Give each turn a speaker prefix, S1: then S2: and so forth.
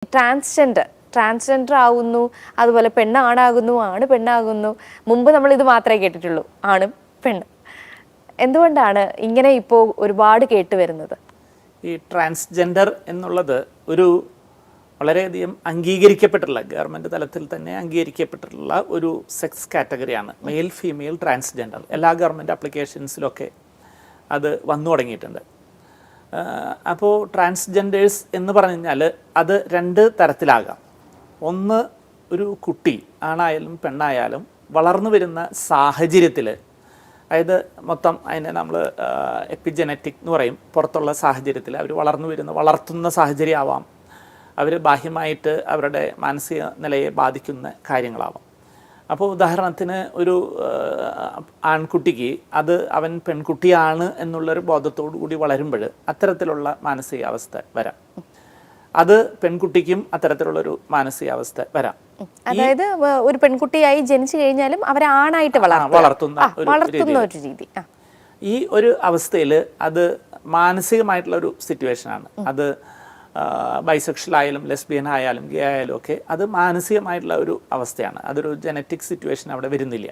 S1: Transgender ആകുന്നു, അതുപോലെ പെണ്ണാണാകുന്നു, ആണ് പെണ്ണാകുന്നു. മുമ്പ് നമ്മൾ ഇത് മാത്രമേ കേട്ടിട്ടുള്ളൂ, ആണും പെണ്ണും. എന്തുകൊണ്ടാണ് ഇങ്ങനെ ഇപ്പോൾ ഒരുപാട് കേട്ടുവരുന്നത്?
S2: ഈ ട്രാൻസ്ജെൻഡർ എന്നുള്ളത് ഒരു വളരെയധികം അംഗീകരിക്കപ്പെട്ടിട്ടുള്ള, ഗവൺമെൻറ് തലത്തിൽ തന്നെ അംഗീകരിക്കപ്പെട്ടിട്ടുള്ള ഒരു സെക്സ് കാറ്റഗറിയാണ് മെയിൽ ഫീമെയിൽ ട്രാൻസ്ജെൻഡർ. എല്ലാ ഗവൺമെൻറ് ആപ്ലിക്കേഷൻസിലൊക്കെ അത് വന്നു തുടങ്ങിയിട്ടുണ്ട്. അപ്പോൾ ട്രാൻസ്ജെൻഡേഴ്സ് എന്ന് പറഞ്ഞു കഴിഞ്ഞാൽ അത് രണ്ട് തരത്തിലാകാം. ഒന്ന്, ഒരു കുട്ടി ആണായാലും പെണ്ണായാലും വളർന്നു വരുന്ന സാഹചര്യത്തിൽ, അതായത് മൊത്തം അതിനെ നമ്മൾ എപ്പിജനറ്റിക് എന്ന് പറയും, പുറത്തുള്ള സാഹചര്യത്തിൽ അവർ വളർത്തുന്ന സാഹചര്യം ആവാം, അവർ ബാഹ്യമായിട്ട് അവരുടെ മാനസിക നിലയെ ബാധിക്കുന്ന കാര്യങ്ങളാവാം. അപ്പോൾ ഉദാഹരണത്തിന് ഒരു ആൺകുട്ടിക്ക് അത് അവൻ പെൺകുട്ടിയാണ് എന്നുള്ളൊരു ബോധത്തോടു കൂടി വളരുമ്പോൾ അത്തരത്തിലുള്ള മാനസികാവസ്ഥ വരാം. അത് പെൺകുട്ടിക്കും അത്തരത്തിലുള്ളൊരു മാനസികാവസ്ഥ വരാം.
S1: അതായത് ഒരു പെൺകുട്ടിയായി ജനിച്ചു കഴിഞ്ഞാലും അവരെ ആണായിട്ട് വളർത്തുന്ന ഒരു രീതി.
S2: ഈ ഒരു അവസ്ഥയിൽ അത് മാനസികമായിട്ടുള്ള ഒരു സിറ്റുവേഷനാണ്. അത് ബൈസെക്ഷൽ ആയാലും ലെസ്ബിയൻ ആയാലും ഗേ ആയാലും ഒക്കെ അത് മാനസികമായിട്ടുള്ള ഒരു അവസ്ഥയാണ്. അതൊരു ജനറ്റിക് സിറ്റുവേഷൻ അവിടെ വരുന്നില്ല.